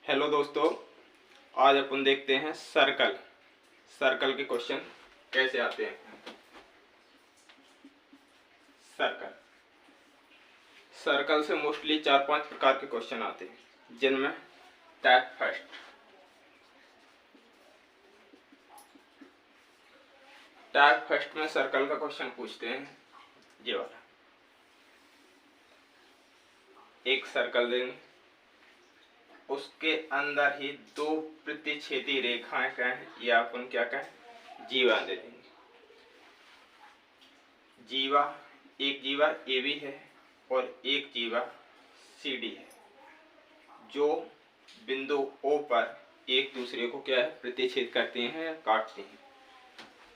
Hello दोस्तों, आज अपन देखते हैं सर्कल के क्वेश्चन कैसे आते हैं। सर्कल से मोस्टली 4-5 प्रकार के क्वेश्चन आते हैं, जिनमें टाइप फर्स्ट में सर्कल का क्वेश्चन पूछते हैं। ये वाला एक सर्कल देंगे, उसके अंदर ही दो प्रतिच्छेदी रेखाएं कहें या अपन क्या कहें, जीवा दे देंगे। एक जीवा ए बी है और एक जीवा सी डी है, जो बिंदु ओ पर एक दूसरे को क्या है, प्रतिच्छेद करते हैं या काटते हैं।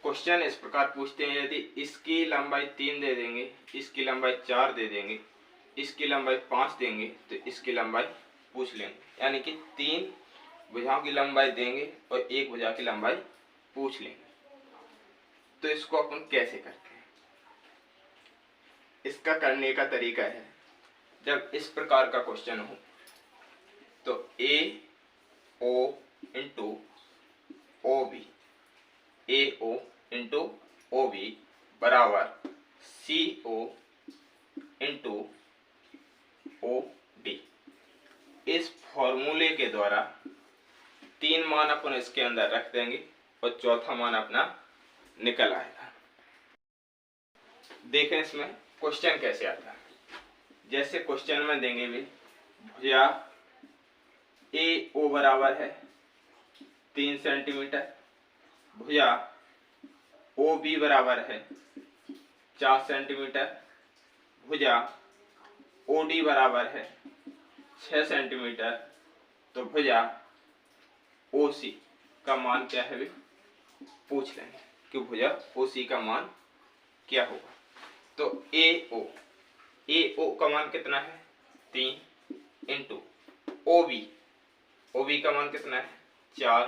क्वेश्चन इस प्रकार पूछते हैं, यदि इसकी लंबाई 3 दे देंगे, इसकी लंबाई 4 दे देंगे, इसकी लंबाई 5 देंगे, तो इसकी लंबाई पूछ लेंगे। यानी कि 3 भुजाओं की लंबाई देंगे और एक भुजा की लंबाई पूछ लेंगे। तो इसको अपन कैसे करते हैं? इसका करने का तरीका है, जब इस प्रकार का क्वेश्चन हो तो ए ओ इंटू ओ बी, ए ओ इंटू ओ बी बराबर सी ओ इंटू ओ डी। इस फॉर्मूले के द्वारा 3 मान अपन इसके अंदर रख देंगे और चौथा मान अपना निकल आएगा। देखें इसमें क्वेश्चन कैसे आता है। जैसे क्वेश्चन में देंगे भी, भुजा ए ओ बराबर है 3 सेंटीमीटर, भुजा ओ बी बराबर है 4 सेंटीमीटर, भुजा ओ डी बराबर है 6 सेंटीमीटर, तो भुजा ओ सी का मान क्या है भी पूछ लेंगे कि भुजा ओ सी का मान क्या होगा। तो ए ओ का मान कितना है 3 इंटू ओ बी का मान कितना है 4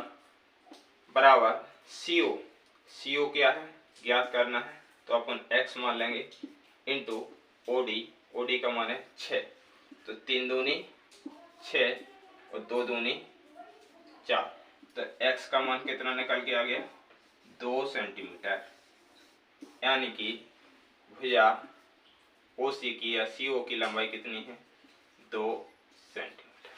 बराबर सी ओ क्या है ज्ञात करना है, तो अपन x मान लेंगे इंटू ओ डी का मान है 6, तो 3 दूनी 6 और 2 दूनी 4, तो x का मान कितना निकल के आ गया 2 सेंटीमीटर। यानी कि भुजा ओ सी की या सी ओ की लंबाई कितनी है 2 सेंटीमीटर।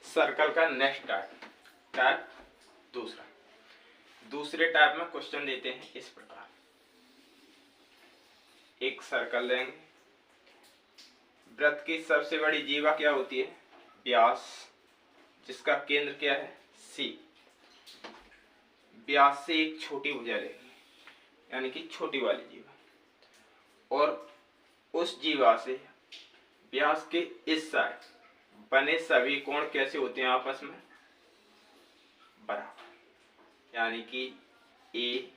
सर्कल का नेक्स्ट टाइप दूसरे टाइप में क्वेश्चन देते हैं इस प्रकार। एक सर्कल लेंगे, वृत्त की सबसे बड़ी जीवा क्या होती है व्यास, जिसका केंद्र क्या है सी। व्यास से एक छोटी भुजा लेंगे, यानी कि छोटी वाली जीवा, और उस जीवा से व्यास के इस साइड बने सभी कोण कैसे होते हैं आपस में बराबर। यानी कि ए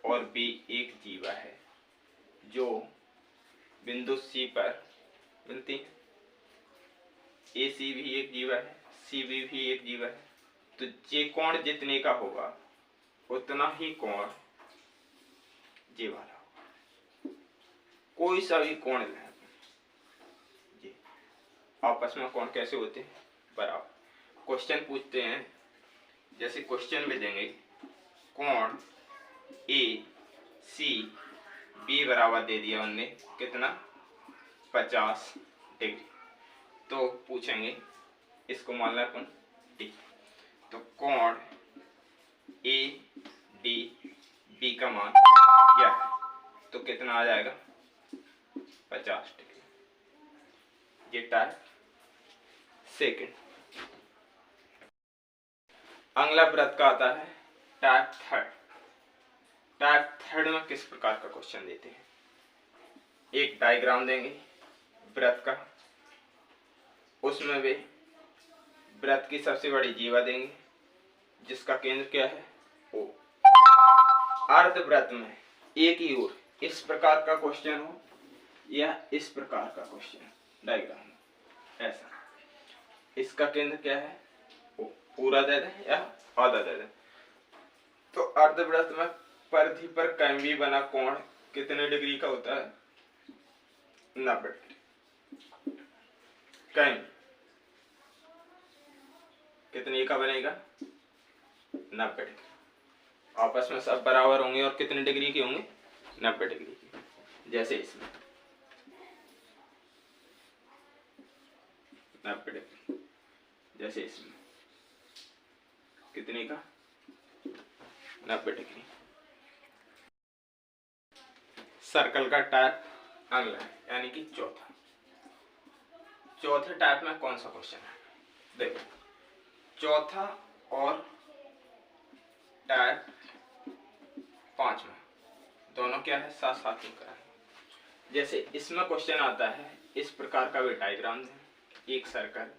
और बी एक जीवा है जो बिंदु सी पर मिलती है, ए सी भी एक जीवा है, सी बी भी एक जीवा है, तो जे कोण जितने का होगा उतना ही कोण जे वाला होगा। कोई सा भी कोण लें, आपस में कोण कैसे होते हैं बराबर। क्वेश्चन पूछते हैं, जैसे क्वेश्चन में देंगे कोण ए सी बी बराबर दे दिया उनने कितना 50 डिग्री, तो पूछेंगे इसको मान लें अपन डी, तो कोण ए डी बी का मान क्या है, तो कितना आ जाएगा 50 डिग्री। ये टाइप सेकंड। अगला वृत्त का आता है टाइप थर्ड में किस प्रकार का क्वेश्चन देते हैं। एक डायग्राम देंगे वृत्त का, उसमें वे वृत्त की सबसे बड़ी जीवा देंगे जिसका केंद्र क्या है ओ। अर्धवृत्त में एक ही ओर इस प्रकार का क्वेश्चन हो या इस प्रकार का क्वेश्चन, डायग्राम ऐसा, इसका केंद्र क्या है ओ, पूरा दे दें या आधा दे दें। तो अर्धवृत्त में परिधि पर कहीं भी बना कोण कितने डिग्री का होता है 90 डिग्री। कहीं कितने का बनेगा 90 डिग्री। आपस में सब बराबर होंगे और कितने डिग्री के होंगे 90 डिग्री के। जैसे इसमें 90 डिग्री, जैसे इसमें कितने का 90 डिग्री। सर्कल का टाइप अगला है, यानी कि चौथा। चौथे टाइप में कौन सा क्वेश्चन है? देखो, चौथा और टाइप 5 में दोनों क्या है, साथ साथ ही कराएंगे। जैसे इसमें क्वेश्चन आता है, इस प्रकार का भी डायग्राम है, एक सर्कल,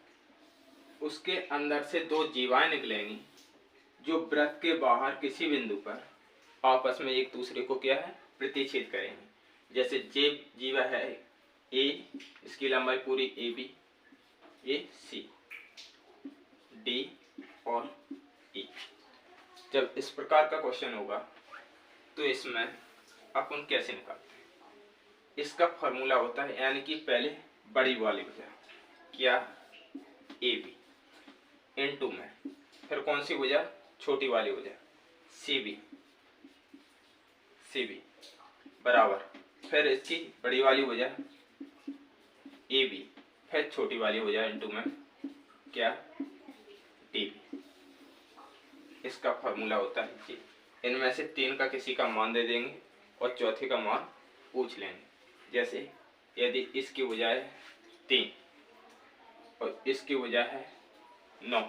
उसके अंदर से दो जीवाएं निकलेंगी जो वृत्त के बाहर किसी बिंदु पर आपस में एक दूसरे को क्या है, प्रतिच्छेद करेंगे। जैसे जे जीवा है ए, इसकी लंबाई पूरी A B, A C, D और ई। जब इस प्रकार का क्वेश्चन होगा तो इसमें अपन कैसे निकालते हैं? इसका फॉर्मूला होता है, यानी कि पहले बड़ी वाली भुजा क्या, ए बी, इनटू में फिर कौन सी भुजा, छोटी वाली भुजा सी बी, बराबर फिर इसकी बड़ी वाली भुजा ए बी, फिर छोटी वाली भुजा इनटू में क्या, डी बी। इसका फॉर्मूला होता है जी। इनमें से 3 का किसी का मान दे देंगे और चौथे का मान पूछ लेंगे। जैसे यदि इसकी भुजा है 3 और इसकी भुजा है 9,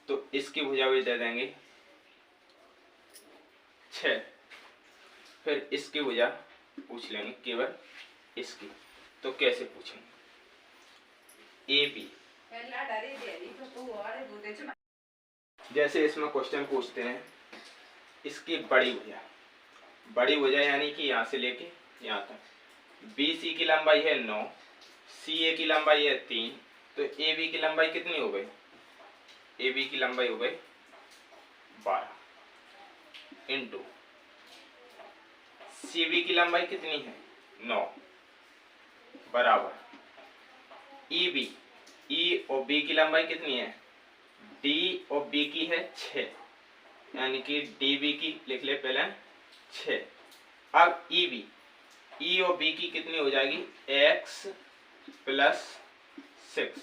तो इसकी भुजा भी दे देंगे 6, फिर इसकी भुजा पूछ लेंगे केवल इसकी। तो कैसे पूछेंगे, ए बी, जैसे इसमें क्वेश्चन पूछते हैं इसकी बड़ी भुजा यानी कि यहाँ से लेके यहाँ तक, बी सी की लंबाई है 9, सी ए की लंबाई है 3, तो ए बी की लंबाई कितनी हो गई, ए बी की लंबाई हो गई 12, इंटू सी बी की लंबाई कितनी है 9, बराबर ई बी, ई और बी की लंबाई कितनी है, डी और बी की है 6, यानी कि डी बी की लिख ले पहले 6। अब ई बी, ई और बी की कितनी हो जाएगी, x प्लस 6,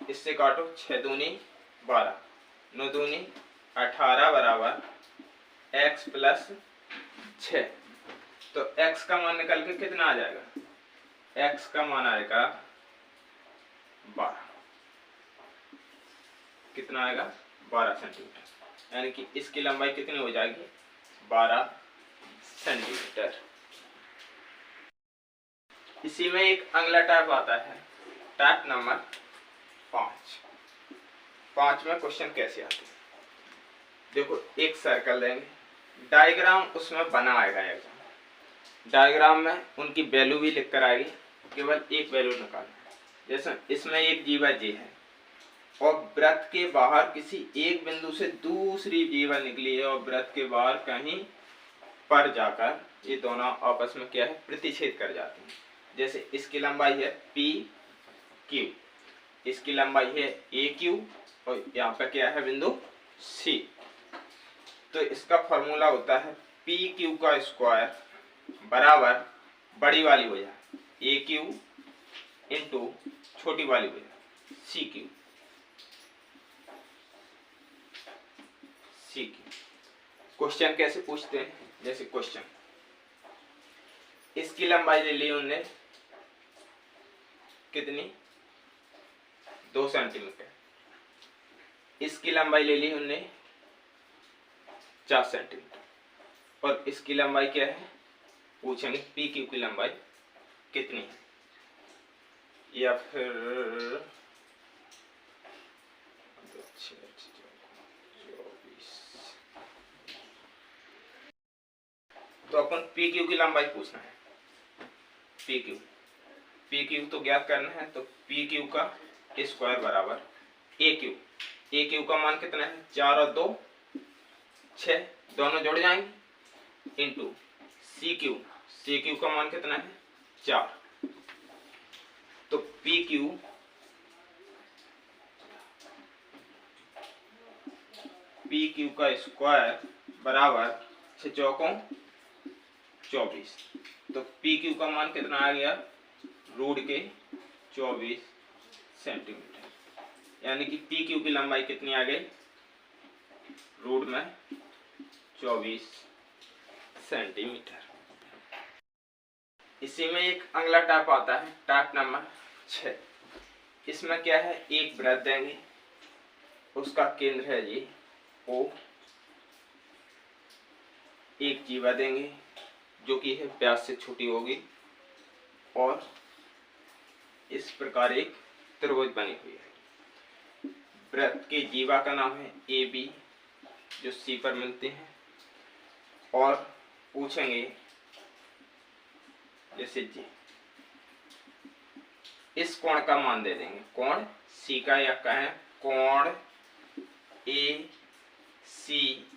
इससे काटो 6 दूनी 12, 9 दूनी 18, बराबर x प्लस 6। तो x का मान निकल के कितना आ जाएगा, x का मान आएगा 12, कितना आएगा 12 सेंटीमीटर, यानी कि इसकी लंबाई कितनी हो जाएगी 12 सेंटीमीटर। इसी में एक अगला टाइप आता है, टाइप नंबर 5। 5 में क्वेश्चन कैसे आते हैं? देखो, एक सर्कल देंगे, डायग्राम उसमें बना आएगा एग्जाम, डायग्राम में उनकी वैल्यू भी लिख कर आएगी, केवल एक वैल्यू निकालना है। जैसे इसमें एक जीवा जे है और वृत्त के बाहर किसी एक बिंदु से दूसरी जीवा निकली है और वृत्त के बाहर कहीं पर जाकर ये दोनों आपस में क्या है, प्रतिच्छेद कर जाते हैं। जैसे इसकी लंबाई है पी क्यू, इसकी लंबाई है ए क्यू और यहाँ पे क्या है बिंदु सी। तो इसका फॉर्मूला होता है पी क्यू का स्क्वायर बराबर बड़ी वाली भुजा ए क्यू इंटू छोटी वाली भुजा सी क्यू। क्वेश्चन कैसे पूछते हैं? जैसे क्वेश्चन, इसकी लंबाई ले ली उनने कितनी 2 सेंटीमीटर, इसकी लंबाई ले ली उनने 4 सेंटीमीटर और इसकी लंबाई क्या है पूछेंगे, पी क्यू की लंबाई कितनी है, या फिर तो अपन पी क्यू की लंबाई पूछना है, पी क्यू तो ज्ञात करना है। तो पी क्यू का स्क्वायर बराबर ए क्यू का मान कितना है 4 और 2 6, दोनों जुड़ जाएंगे, इंटू सी क्यू का मान कितना है 4, तो पी क्यू का स्क्वायर बराबर 6 चौकों 24। तो पी क्यू का मान कितना आ गया, रूट के 24 सेंटीमीटर। यानी कि पी क्यू की लंबाई कितनी आ गई, रूट में 24 सेंटीमीटर। इसी में एक अगला टाइप आता है, टाइप नंबर 6। इसमें क्या है, एक वृत्त देंगे, उसका केंद्र है जी ओ, एक जीवा देंगे जो कि है व्यास से छोटी होगी, और इस प्रकार एक त्रिभुज बनी हुई है। वृत्त के जीवा का नाम है ए बी, जो सी पर मिलते हैं, और पूछेंगे जैसे जी, इस कोण का मान दे देंगे, कोण सी का, या कहें कोण ए सी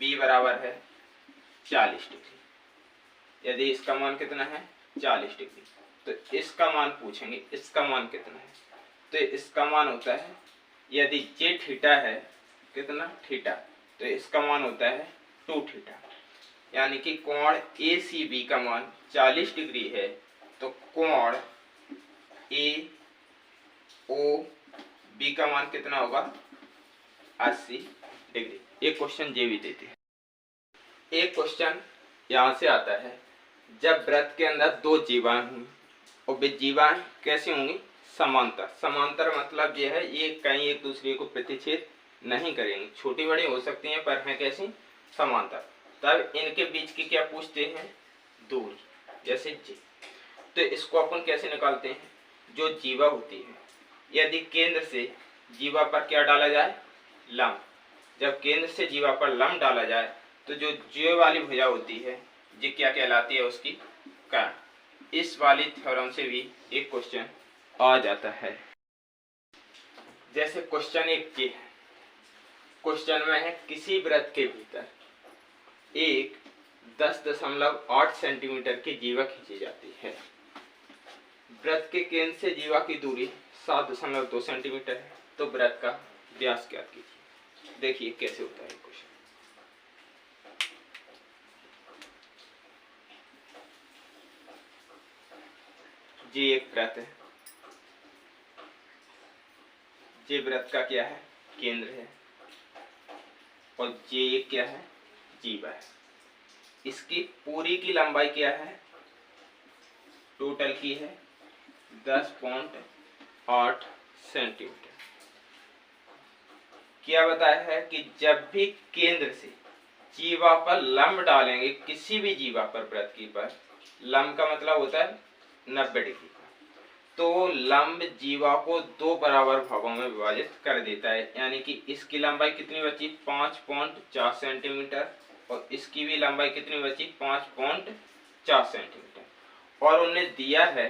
बी बराबर है 40 डिग्री। यदि इसका मान कितना है 40 डिग्री, तो इसका मान पूछेंगे, इसका मान कितना है। तो इसका मान होता है, यदि जे थीटा है, कितना थीटा, तो इसका मान होता है 2 थीटा। यानी कि कोण ए सी बी का मान 40 डिग्री है, तो कोण ए ओ बी का मान कितना होगा 80 डिग्री। एक क्वेश्चन ये भी देते हैं। एक क्वेश्चन यहाँ से आता है, जब वृत्त के अंदर दो जीवाएं होंगी और वे जीवाएं कैसी होंगी, समांतर। समांतर मतलब यह है, ये कहीं एक दूसरे को प्रतिच्छेद नहीं करेंगे, छोटी बड़ी हो सकती हैं पर हैं कैसी, समांतर। तब इनके बीच की क्या पूछते हैं, दूरी, जैसे जी। तो इसको अपन कैसे निकालते हैं, जो जीवा होती है, यदि केंद्र से जीवा पर क्या डाला जाए, लंब। जब केंद्र से जीवा पर लंब डाला जाए तो जो जीवा वाली भुजा होती है ये क्या कहलाती है, उसकी कर्ण। इस वाली थ्योरम से भी एक क्वेश्चन आ जाता है। जैसे क्वेश्चन 1 के क्वेश्चन में है, किसी वृत्त के भीतर एक 10.8 सेंटीमीटर की जीवा खींची जाती है। वृत्त के केंद्र से जीवा की दूरी 7.2 सेंटीमीटर है, तो वृत्त का व्यास ज्ञात कीजिए। देखिए कैसे होता है क्वेश्चन। जी एक वृत्त है, जे वृत्त का क्या है, केंद्र है, और जे एक क्या है, जीवा है। इसकी पूरी की लंबाई क्या है, टोटल की है 10.8 सेंटीमीटर। क्या बताया है कि जब भी केंद्र से जीवा पर लंब डालेंगे, किसी भी जीवा पर, वृत्त की पर, लंब का मतलब होता है 90 डिग्री का, तो लंब जीवा को 2 बराबर भागों में विभाजित कर देता है। यानी कि इसकी लंबाई कितनी बची, 5.4 सेंटीमीटर, और इसकी भी लंबाई कितनी बची, 5.4 सेंटीमीटर। और उन्हें दिया है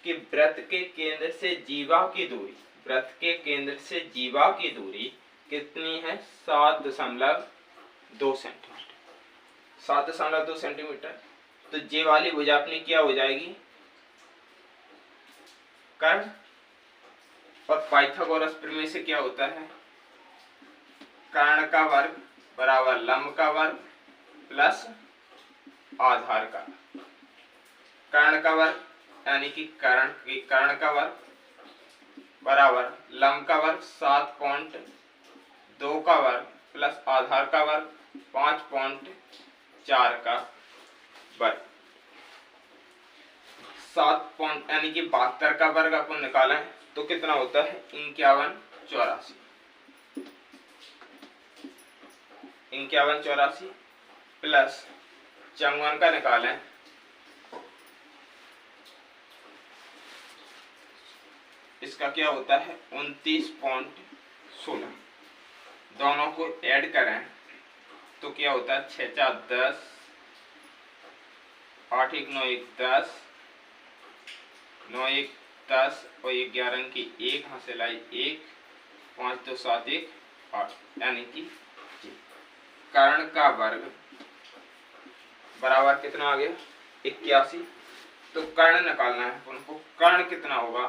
कि वृत्त के केंद्र से जीवा की दूरी, वृत्त के केंद्र से जीवा की दूरी कितनी है, 7.2 सेंटीमीटर। 7.2 सेंटीमीटर। तो जे वाली भुजा अपनी क्या हो जाएगी, कर्ण। और पाइथागोरस प्रमेय से क्या होता है, कर्ण का वर्ग बराबर लंब का वर्ग प्लस आधार का। कर्ण का वर्ग यानी कि कर्ण का वर्ग बराबर लंब का वर्ग 7.2 का वर्ग प्लस आधार का वर्ग 5.4 का वर्ग। 7 यानी कि 72 का वर्ग अपन निकालें तो कितना होता है, 5184। 5184 प्लस 54 का निकालें इसका क्या होता है, 29.16। दोनों को ऐड करें तो क्या होता है, 6 4 10, 8 1 9 1 10, 9 1 10 और 11 की 1 हासिल आई 1, 5 2 7 1 8। यानी कि कर्ण का वर्ग बराबर कितना आ गया, 81। तो कर्ण निकालना है उनको। कर्ण कितना होगा,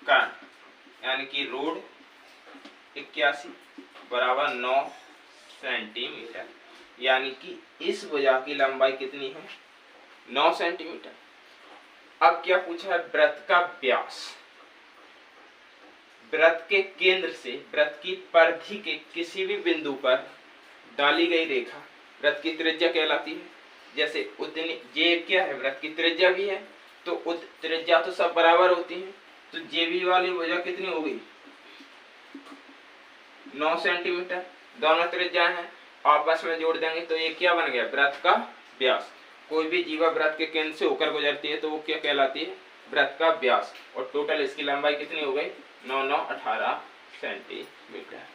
कर्ण यानी कि रूट 81 बराबर 9 सेंटीमीटर, यानी कि इस भुजा की लंबाई कितनी है, 9 सेंटीमीटर। अब क्या पूछा है, वृत्त का व्यास। वृत्त के केंद्र से वृत्त की परिधि के किसी भी बिंदु पर डाली गई रेखा वृत्त की त्रिज्या कहलाती है। जैसे उतनी जे क्या है, वृत्त की त्रिज्या भी है, तो त्रिज्या तो सब बराबर होती है, तो जेबी वाली भुजा कितनी हो गई, 9 सेंटीमीटर। दोनों त्रिज्या है, आपस में जोड़ देंगे तो ये क्या बन गया, वृत्त का व्यास। कोई भी जीवा वृत्त के केंद्र से होकर गुजरती है तो वो क्या कहलाती है, वृत्त का व्यास। और टोटल इसकी लंबाई कितनी हो गई, 9 9 18 सेंटीमीटर।